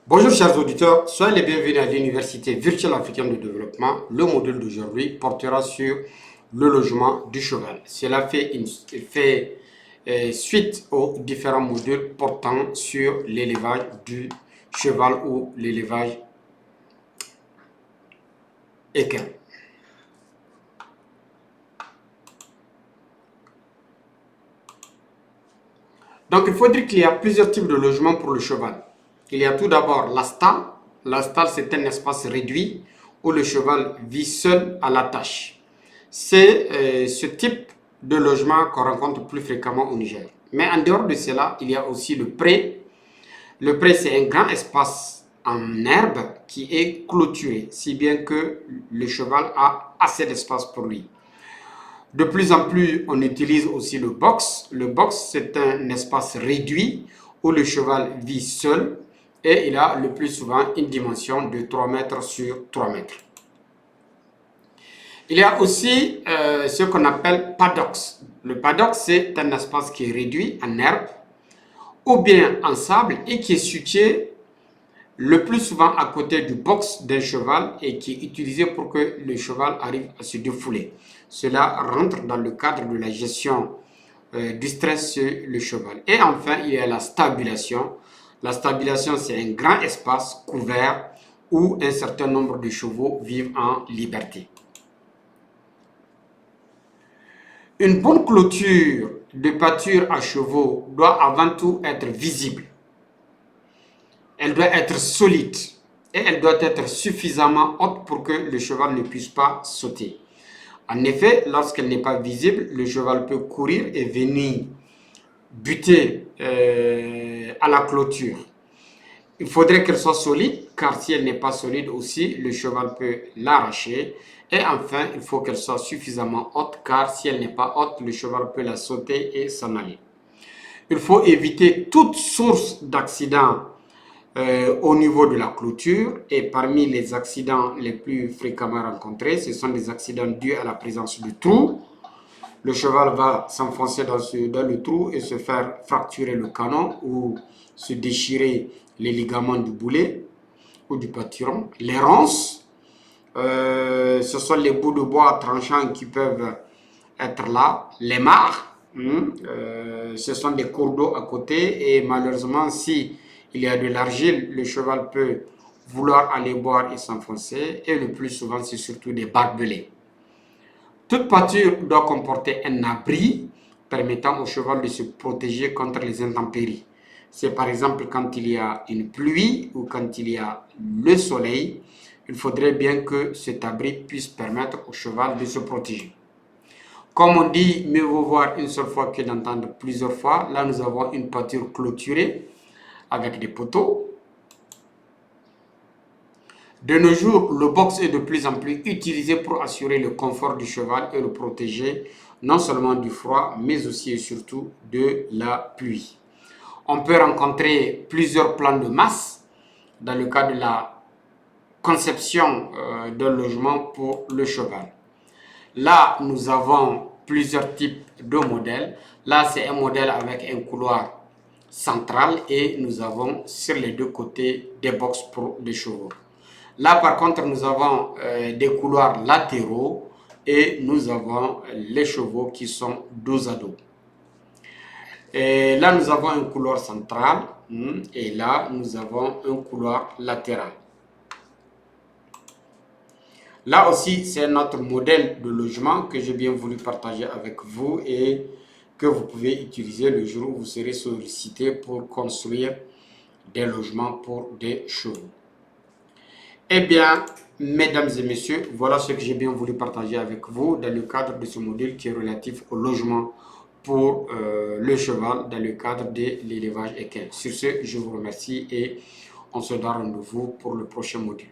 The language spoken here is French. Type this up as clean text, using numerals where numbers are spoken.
Bonjour chers auditeurs, soyez les bienvenus à l'Université virtuelle africaine de développement. Le module d'aujourd'hui portera sur le logement du cheval. Cela fait suite aux différents modules portant sur l'élevage du cheval ou l'élevage équin. Donc il faut dire qu'il y a plusieurs types de logements pour le cheval. Il y a tout d'abord la stalle. La stalle, c'est un espace réduit où le cheval vit seul à la tâche. C'est ce type de logement qu'on rencontre plus fréquemment au Niger. Mais en dehors de cela, il y a aussi le pré. Le pré, c'est un grand espace en herbe qui est clôturé, si bien que le cheval a assez d'espace pour lui. De plus en plus, on utilise aussi le box. Le box, c'est un espace réduit où le cheval vit seul et il a le plus souvent une dimension de 3 mètres sur 3 mètres. Il y a aussi ce qu'on appelle paddock. Le paddock, c'est un espace qui est réduit en herbe ou bien en sable et qui est situé le plus souvent à côté du box d'un cheval et qui est utilisé pour que le cheval arrive à se défouler. Cela rentre dans le cadre de la gestion du stress sur le cheval. Et enfin, il y a la stabulation. La stabulation, c'est un grand espace couvert où un certain nombre de chevaux vivent en liberté. Une bonne clôture de pâture à chevaux doit avant tout être visible. Elle doit être solide et elle doit être suffisamment haute pour que le cheval ne puisse pas sauter. En effet, lorsqu'elle n'est pas visible, le cheval peut courir et venir buter à la clôture. Il faudrait qu'elle soit solide, car si elle n'est pas solide aussi, le cheval peut l'arracher. Et enfin, il faut qu'elle soit suffisamment haute, car si elle n'est pas haute, le cheval peut la sauter et s'en aller. Il faut éviter toute source d'accident au niveau de la clôture, et parmi les accidents les plus fréquemment rencontrés, ce sont des accidents dus à la présence de trous. Le cheval va s'enfoncer dans le trou et se faire fracturer le canon ou se déchirer les ligaments du boulet ou du pâturon. Les ronces, ce sont les bouts de bois tranchants qui peuvent être là. Les mares, ce sont des cours d'eau à côté et malheureusement, si il y a de l'argile, le cheval peut vouloir aller boire et s'enfoncer. Et le plus souvent, c'est surtout des barbelés. Toute pâture doit comporter un abri permettant au cheval de se protéger contre les intempéries. C'est par exemple quand il y a une pluie ou quand il y a le soleil, il faudrait bien que cet abri puisse permettre au cheval de se protéger. Comme on dit, mieux vaut voir une seule fois que d'entendre plusieurs fois. Là, nous avons une pâture clôturée avec des poteaux. De nos jours, le box est de plus en plus utilisé pour assurer le confort du cheval et le protéger non seulement du froid, mais aussi et surtout de la pluie. On peut rencontrer plusieurs plans de masse dans le cas de la conception d'un logement pour le cheval. Là, nous avons plusieurs types de modèles. Là, c'est un modèle avec un couloir central et nous avons sur les deux côtés des boxes pour les chevaux. Là, par contre, nous avons des couloirs latéraux et nous avons les chevaux qui sont dos à dos. Et là, nous avons un couloir central et là, nous avons un couloir latéral. Là aussi, c'est un autre modèle de logement que j'ai bien voulu partager avec vous et que vous pouvez utiliser le jour où vous serez sollicité pour construire des logements pour des chevaux. Eh bien, mesdames et messieurs, voilà ce que j'ai bien voulu partager avec vous dans le cadre de ce module qui est relatif au logement pour le cheval dans le cadre de l'élevage équin. Sur ce, je vous remercie et on se donne rendez-vous pour le prochain module.